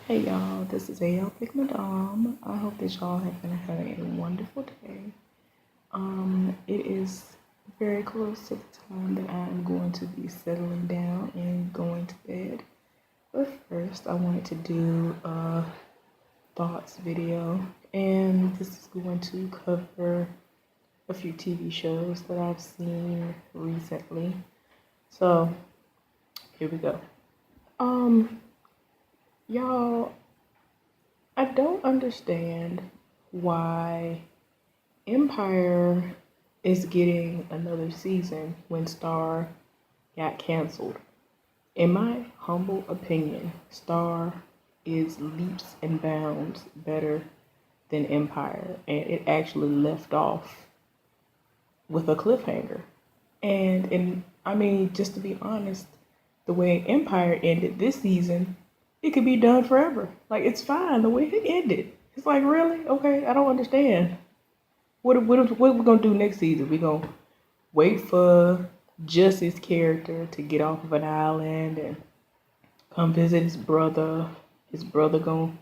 Hey y'all, this is A.L. Big Madame. I hope that y'all have been having a wonderful day. It is very close to the time that I'm going to be settling down and going to bed. But first, I wanted to do a thoughts video, and this is going to cover a few TV shows that I've seen recently. So, here we go. Y'all, I don't understand why Empire is getting another season when Star got canceled. In my humble opinion, Star is leaps and bounds better than Empire, and it actually left off with a cliffhanger. And I mean, just to be honest, the way Empire ended this season, it could be done forever. Like, it's fine the way it ended. It's like, really? Okay, I don't understand. What we gonna do next season? We gonna wait for Jesse's character to get off of an island and come visit his brother. His brother gonna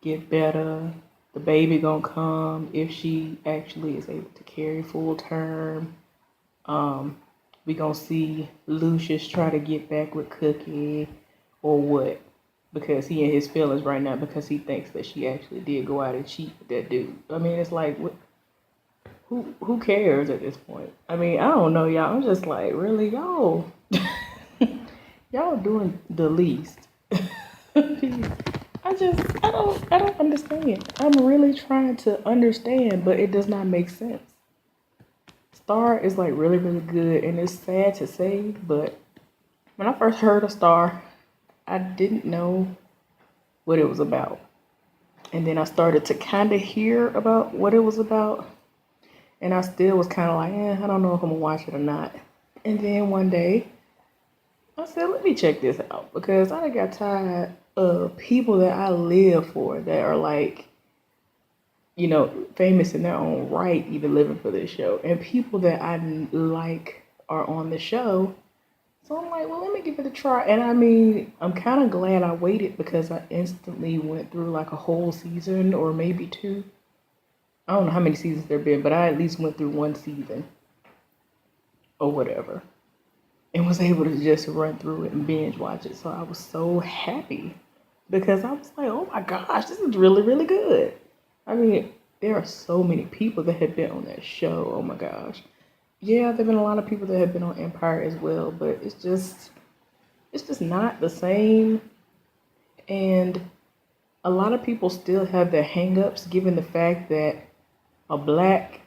get better. The baby gonna come if she actually is able to carry full term. We gonna see Lucius try to get back with Cookie, or what? Because he in his feelings right now because he thinks that she actually did go out and cheat with that dude. I mean, it's like, what? Who cares at this point? I mean, I don't know, y'all. I'm just like, really, y'all, y'all doing the least. I don't understand. I'm really trying to understand, but it does not make sense. Star is like really, really good, and it's sad to say, but when I first heard of Star, I didn't know what it was about. And then I started to kind of hear about what it was about, and I still was kind of like, I don't know if I'm gonna watch it or not. And then one day, I said, let me check this out, because I got tired of people that I live for that are like, famous in their own right, even living for this show, and people that I like are on the show. So I'm like, well, let me give it a try. And I mean, I'm kind of glad I waited because I instantly went through like a whole season or maybe two. I don't know how many seasons there have been, but I at least went through one season or whatever and was able to just run through it and binge watch it. So I was so happy because I was like, oh my gosh, this is really, really good. I mean, there are so many people that have been on that show. Oh my gosh. Yeah, there have been a lot of people that have been on Empire as well, but it's just not the same. And a lot of people still have their hangups given the fact that a black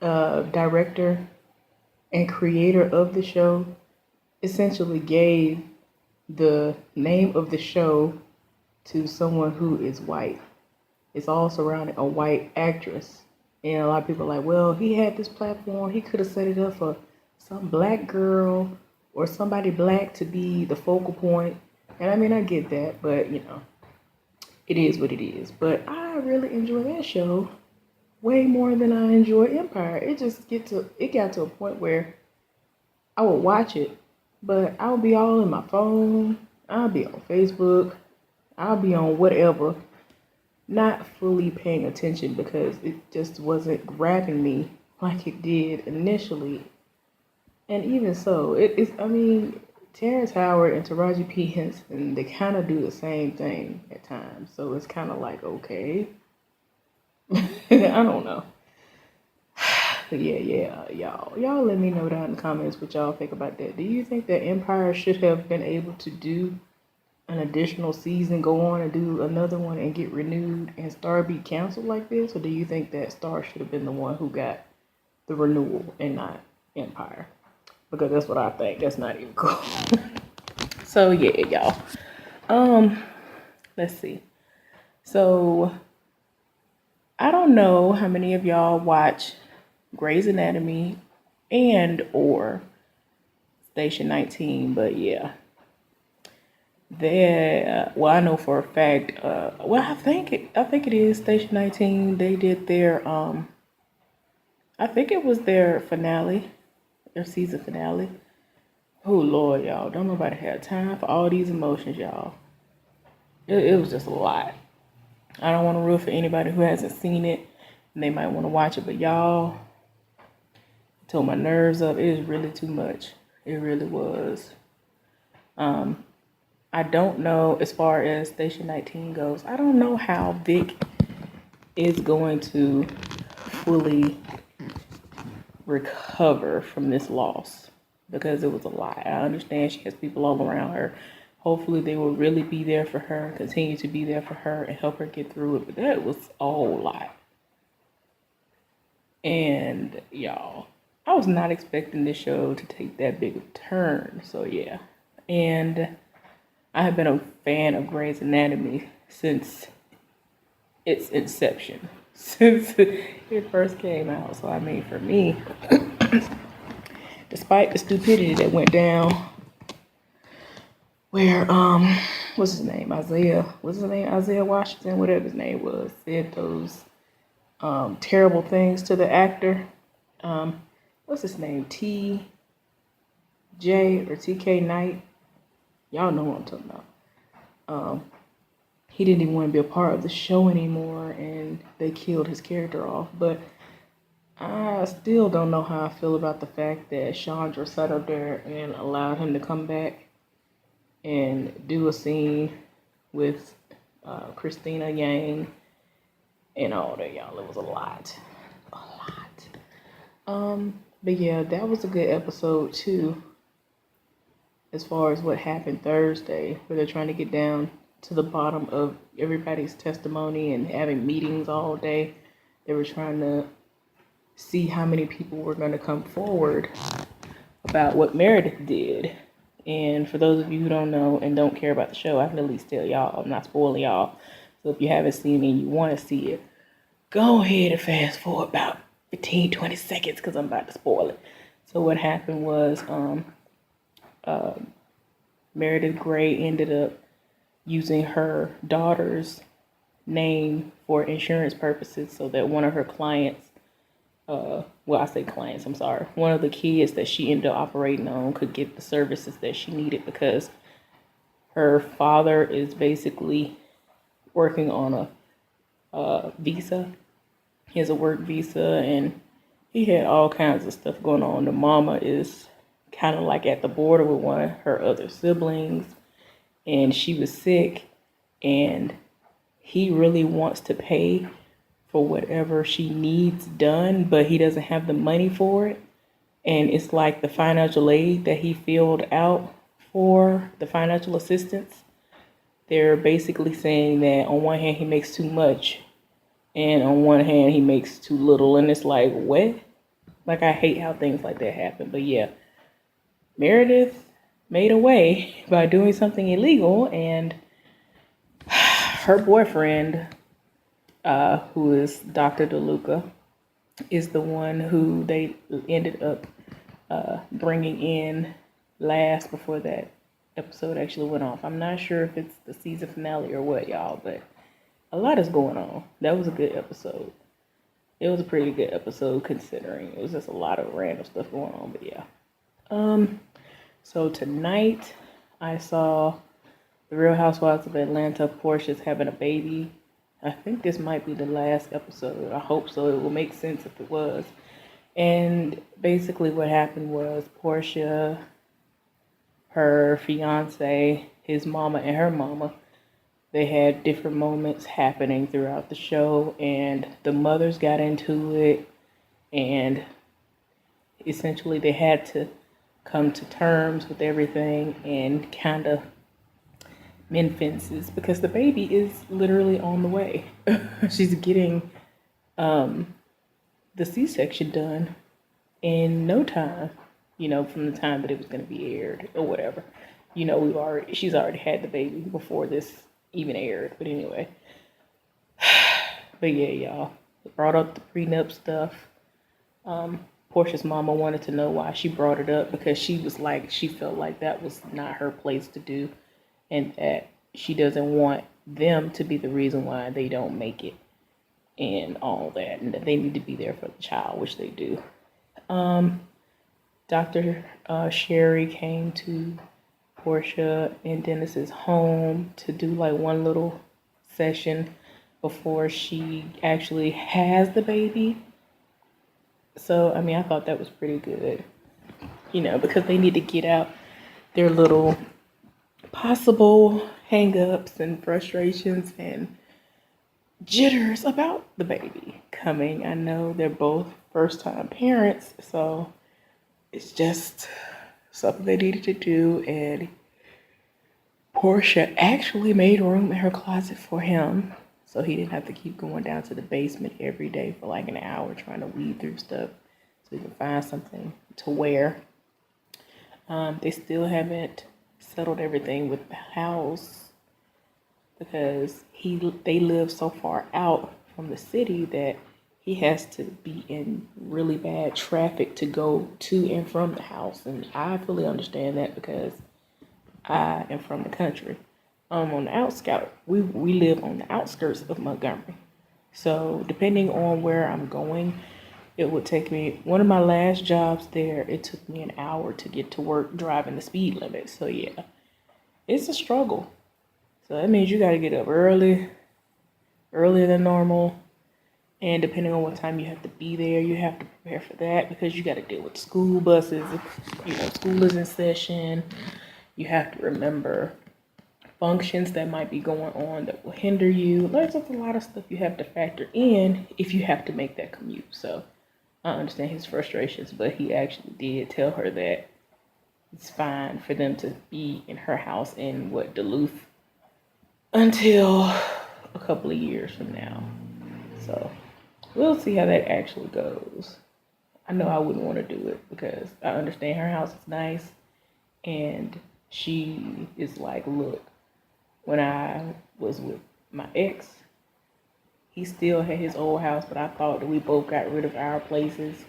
director and creator of the show essentially gave the name of the show to someone who is white. It's all surrounding a white actress. And a lot of people are like, well, he had this platform. He could have set it up for some black girl or somebody black to be the focal point. And I mean, I get that, but it is what it is. But I really enjoy that show way more than I enjoy Empire. It got to a point where I would watch it, but I would be all in my phone. I'll be on Facebook. I'll be on whatever, not fully paying attention because it just wasn't grabbing me like it did initially. And even so, I mean, Terrence Howard and Taraji P. Henson, they kind of do the same thing at times. So it's kind of like, okay. I don't know. But yeah, y'all let me know down in the comments what y'all think about that. Do you think that Empire should have been able to do an additional season, go on and do another one and get renewed, and Star be canceled like this? Or do you think that Star should have been the one who got the renewal and not Empire? Because that's what I think. That's not even cool. So yeah, y'all. Let's see. So I don't know how many of y'all watch Grey's Anatomy and or Station 19, but yeah. Well, I know for a fact, I think it is Station 19. They did their, I think it was their finale, their season finale. Oh, Lord, y'all. Don't nobody have time for all these emotions, y'all. It was just a lot. I don't want to ruin for anybody who hasn't seen it, and they might want to watch it, but y'all, it tore my nerves up. It is really too much. It really was. I don't know, as far as Station 19 goes, I don't know how Vic is going to fully recover from this loss, because it was a lot. I understand she has people all around her. Hopefully they will really be there for her, continue to be there for her, and help her get through it. But that was a whole lot. And y'all, I was not expecting this show to take that big of a turn. So yeah. And I have been a fan of Grey's Anatomy since its inception, since it first came out. So I mean, for me, despite the stupidity that went down, where what's his name, Isaiah Washington, whatever his name was, said those terrible things to the actor. What's his name, TJ or TK Knight? Y'all know what I'm talking about. He didn't even want to be a part of the show anymore, and they killed his character off. But I still don't know how I feel about the fact that Chandra sat up there and allowed him to come back and do a scene with Christina Yang and all that, y'all. It was a lot. But yeah, that was a good episode too, as far as what happened Thursday, where they're trying to get down to the bottom of everybody's testimony and having meetings all day. They were trying to see how many people were going to come forward about what Meredith did. And for those of you who don't know and don't care about the show, I can at least tell y'all, I'm not spoiling y'all. So if you haven't seen it and you want to see it, go ahead and fast forward about 15-20 seconds, because I'm about to spoil it. So what happened was Meredith Grey ended up using her daughter's name for insurance purposes, so that one of her clients, well, I say clients, I'm sorry, one of the kids that she ended up operating on could get the services that she needed, because her father is basically working on a visa. He has a work visa, and he had all kinds of stuff going on. The mama is kind of like at the border with one of her other siblings, and she was sick, and he really wants to pay for whatever she needs done, but he doesn't have the money for it. And it's like the financial aid that he filled out for the financial assistance, they're basically saying that on one hand he makes too much, and on one hand he makes too little. And it's like, what? Like, I hate how things like that happen. But yeah, Meredith made a way by doing something illegal, and her boyfriend, who is Dr. DeLuca, is the one who they ended up bringing in last before that episode actually went off. I'm not sure if it's the season finale or what, y'all, but a lot is going on. That was a good episode. It was a pretty good episode, considering it was just a lot of random stuff going on. But yeah. So tonight I saw The Real Housewives of Atlanta. Porsha's having a baby. I think this might be the last episode. I hope so. It will make sense if it was. And basically what happened was Porsha, her fiance, his mama, and her mama, they had different moments happening throughout the show, and the mothers got into it, and essentially they had to come to terms with everything and kind of mend fences, because the baby is literally on the way. She's getting the C-section done in no time, from the time that it was going to be aired or whatever. She's already had the baby before this even aired. But anyway, but yeah, y'all, brought up the prenup stuff. Porsha's mama wanted to know why she brought it up, because she felt like that was not her place to do, and that she doesn't want them to be the reason why they don't make it and all that, and that they need to be there for the child, which they do. Dr. Sherry came to Porsha and Dennis's home to do like one little session before she actually has the baby. So, I mean, I thought that was pretty good, because they need to get out their little possible hang-ups and frustrations and jitters about the baby coming. I know they're both first-time parents, so it's just something they needed to do, and Porsha actually made room in her closet for him, so he didn't have to keep going down to the basement every day for like an hour trying to weed through stuff so he can find something to wear. They still haven't settled everything with the house because they live so far out from the city that he has to be in really bad traffic to go to and from the house. And I fully understand that because I am from the country. On the outskirts, we live on the outskirts of Montgomery. So depending on where I'm going, it would take me, one of my last jobs there, it took me an hour to get to work driving the speed limit. So yeah, it's a struggle. So that means you got to get up earlier than normal. And depending on what time you have to be there, you have to prepare for that because you got to deal with school buses. If, school is in session, you have to remember functions that might be going on that will hinder you. There's just a lot of stuff you have to factor in if you have to make that commute. So I understand his frustrations, but he actually did tell her that it's fine for them to be in her house in Duluth until a couple of years from now. So we'll see how that actually goes. I know I wouldn't want to do it because I understand her house is nice, and she is like, look, when I was with my ex, he still had his old house, but I thought that we both got rid of our places,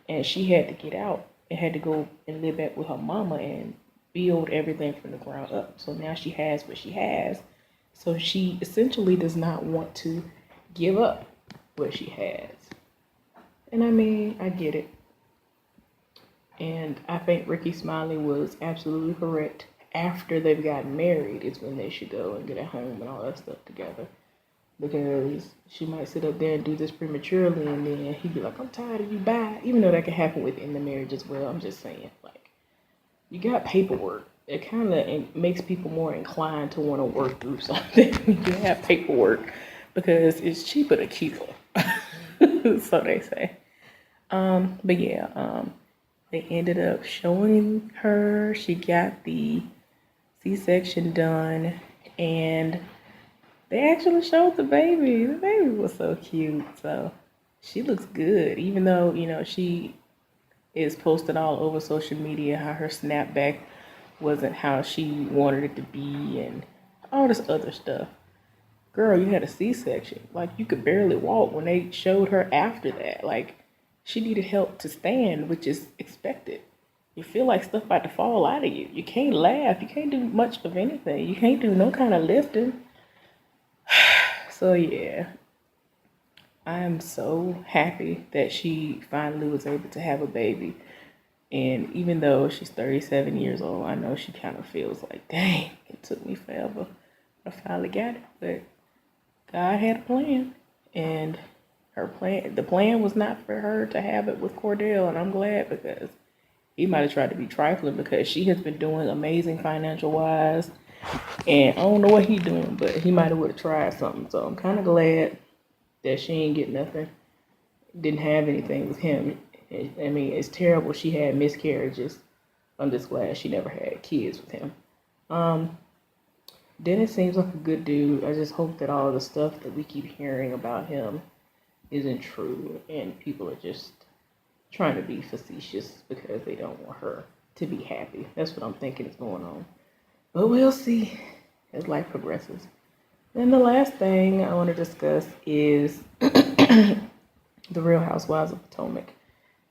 and she had to get out and had to go and live back with her mama and build everything from the ground up. So now she has what she has. So she essentially does not want to give up what she has. And I mean, I get it. And I think Ricky Smiley was absolutely correct. After they've gotten married is when they should go and get a home and all that stuff together. Because she might sit up there and do this prematurely, and then he'd be like, I'm tired of you, bye. Even though that can happen within the marriage as well. I'm just saying, like, you got paperwork. It kind of makes people more inclined to want to work through something when you have paperwork, because it's cheaper to keep them. So they say. But yeah, they ended up showing her. She got the C-section done, and they actually showed the baby. The baby was so cute. So she looks good, even though, she is posted all over social media how her snapback wasn't how she wanted it to be and all this other stuff. Girl, you had a C-section. Like, you could barely walk when they showed her after that. Like, she needed help to stand, which is expected. You feel like stuff about to fall out of you. You can't laugh. You can't do much of anything. You can't do no kind of lifting. So yeah, I am so happy that she finally was able to have a baby. And even though she's 37 years old, I know she kind of feels like, dang, it took me forever. I finally got it. But God had a plan. And the plan was not for her to have it with Cordell. And I'm glad, because he might have tried to be trifling, because she has been doing amazing financial wise. And I don't know what he's doing, but he might have would have tried something. So I'm kind of glad that she ain't get nothing. Didn't have anything with him. I mean, it's terrible she had miscarriages. I'm just glad she never had kids with him. Dennis seems like a good dude. I just hope that all the stuff that we keep hearing about him isn't true, and people are just trying to be facetious because they don't want her to be happy. That's what I'm thinking is going on. But we'll see as life progresses. Then the last thing I want to discuss is the Real Housewives of Potomac.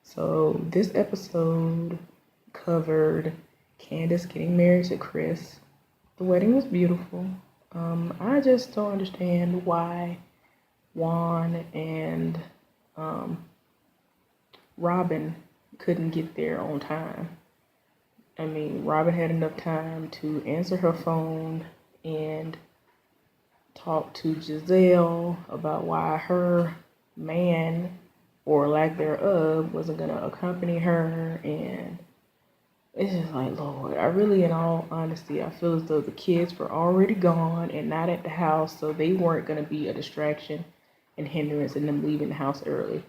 So this episode covered Candace getting married to Chris. The wedding was beautiful. I just don't understand why Juan and Robin couldn't get there on time. I mean, Robin had enough time to answer her phone and talk to Giselle about why her man, or lack thereof, wasn't going to accompany her. And it's just like, Lord, I really, in all honesty, I feel as though the kids were already gone and not at the house, so they weren't going to be a distraction and hindrance in them leaving the house early.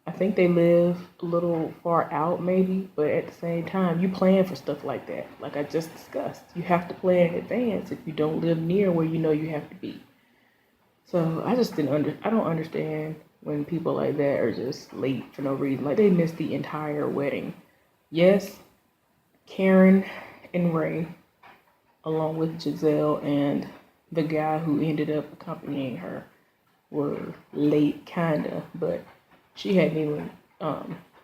I think they live a little far out, maybe, but at the same time, you plan for stuff like that. Like I just discussed, you have to plan in advance if you don't live near where you know you have to be. So I just I don't understand when people like that are just late for no reason. Like they missed the entire wedding. Yes, Karen and Ray, along with Giselle and the guy who ended up accompanying her, were late, kinda, but she hadn't even,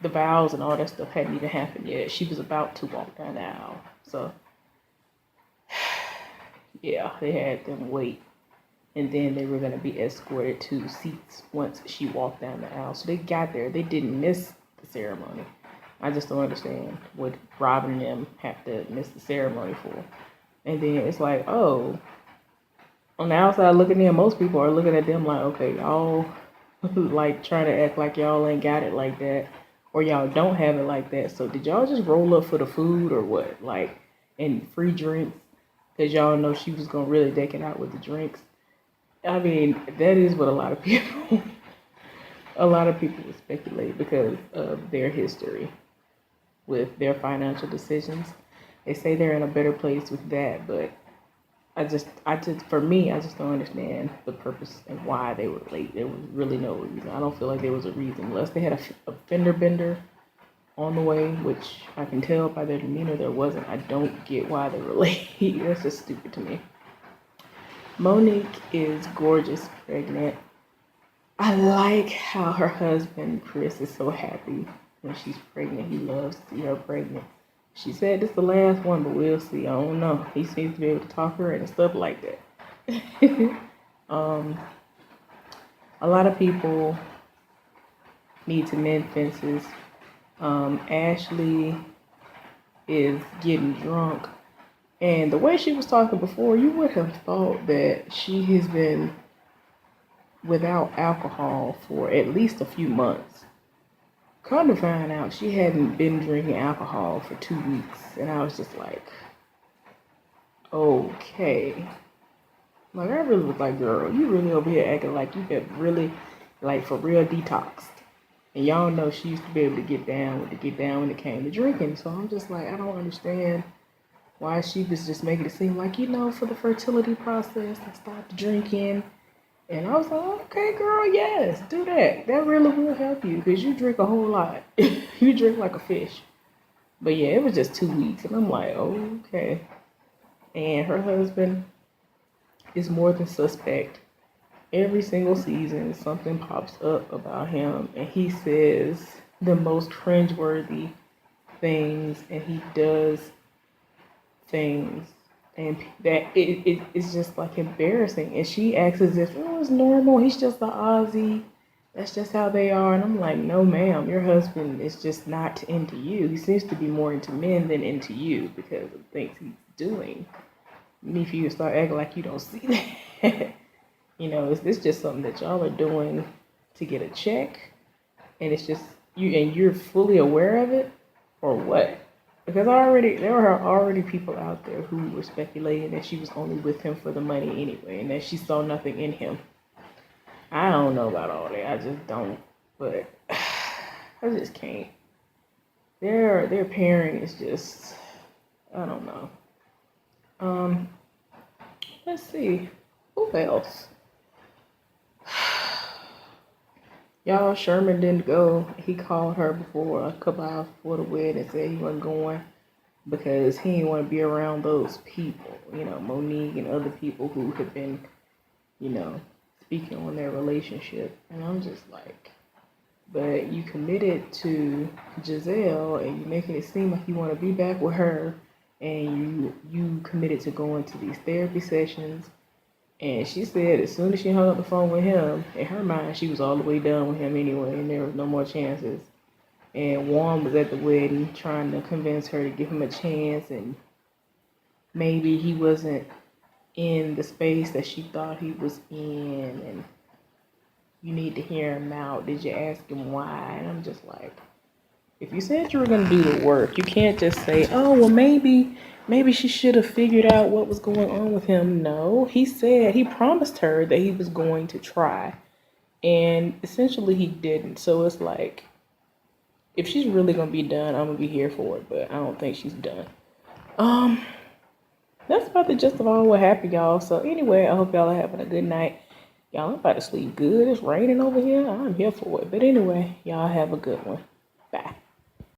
the vows and all that stuff hadn't even happened yet. She was about to walk down the aisle. So, yeah, they had them wait. And then they were going to be escorted to seats once she walked down the aisle. So they got there. They didn't miss the ceremony. I just don't understand what Robin and them have to miss the ceremony for. And then it's like, oh, on the outside looking in, most people are looking at them like, okay, y'all like trying to act like y'all ain't got it like that, or y'all don't have it like that. So did y'all just roll up for the food or what? Like, and free drinks? Because y'all know she was going to really deck it out with the drinks. I mean, that is what a lot of people would speculate because of their history with their financial decisions. They say they're in a better place with that, but for me, I just don't understand the purpose and why they were late. There was really no reason. I don't feel like there was a reason, unless they had a fender bender on the way, which I can tell by their demeanor there wasn't. I don't get why they were late. That's just stupid to me. Monique is gorgeous, pregnant. I like how her husband, Chris, is so happy when she's pregnant. He loves to see her pregnant. She said this is the last one, but we'll see. I don't know. He seems to be able to talk her and stuff like that. A lot of people need to mend fences. Ashley is getting drunk. And the way she was talking before, you would have thought that she has been without alcohol for at least a few months. Come to find out, she hadn't been drinking alcohol for 2 weeks. And I was just like, okay. Like, I really was like, girl, you really over here acting like you have really, like, for real detoxed. And y'all know she used to be able to get down when it came to drinking. So I'm just like, I don't understand why she was just making it seem like, for the fertility process, I stopped drinking. And I was like, okay, girl, yes, do that. That really will help you because you drink a whole lot. You drink like a fish. But yeah, it was just 2 weeks. And I'm like, okay. And her husband is more than suspect. Every single season, something pops up about him. And he says the most cringeworthy things. And he does things, and that it's just like embarrassing. And she acts as if it's normal. He's just an Aussie. That's just how they are. And I'm like, no, ma'am. Your husband is just not into you. He seems to be more into men than into you because of the things he's doing. And if you start acting like you don't see that, is this just something that y'all are doing to get a check? And it's just you, and you're fully aware of it, or what? Because there were already people out there who were speculating that she was only with him for the money anyway, and that she saw nothing in him. I don't know about all that. I just don't. But I just can't. Their pairing is just, I don't know. Let's see. Who else? Y'all, Sherman didn't go. He called her a couple hours before the wedding and said he wasn't going because he didn't want to be around those people, Monique and other people who had been, speaking on their relationship. And I'm just like, but you committed to Giselle and you're making it seem like you want to be back with her, and you committed to going to these therapy sessions. And she said as soon as she hung up the phone with him, in her mind, she was all the way done with him anyway, and there was no more chances. And Juan was at the wedding trying to convince her to give him a chance, and maybe he wasn't in the space that she thought he was in, and you need to hear him out. Did you ask him why? And I'm just like, if you said you were going to do the work, you can't just say, oh, well, maybe she should have figured out what was going on with him. No, he promised her that he was going to try, and essentially he didn't. So it's like, if she's really going to be done, I'm going to be here for it, but I don't think she's done. That's about the gist of all what happened, y'all. So anyway, I hope y'all are having a good night. Y'all, I'm about to sleep good. It's raining over here. I'm here for it. But anyway, y'all have a good one.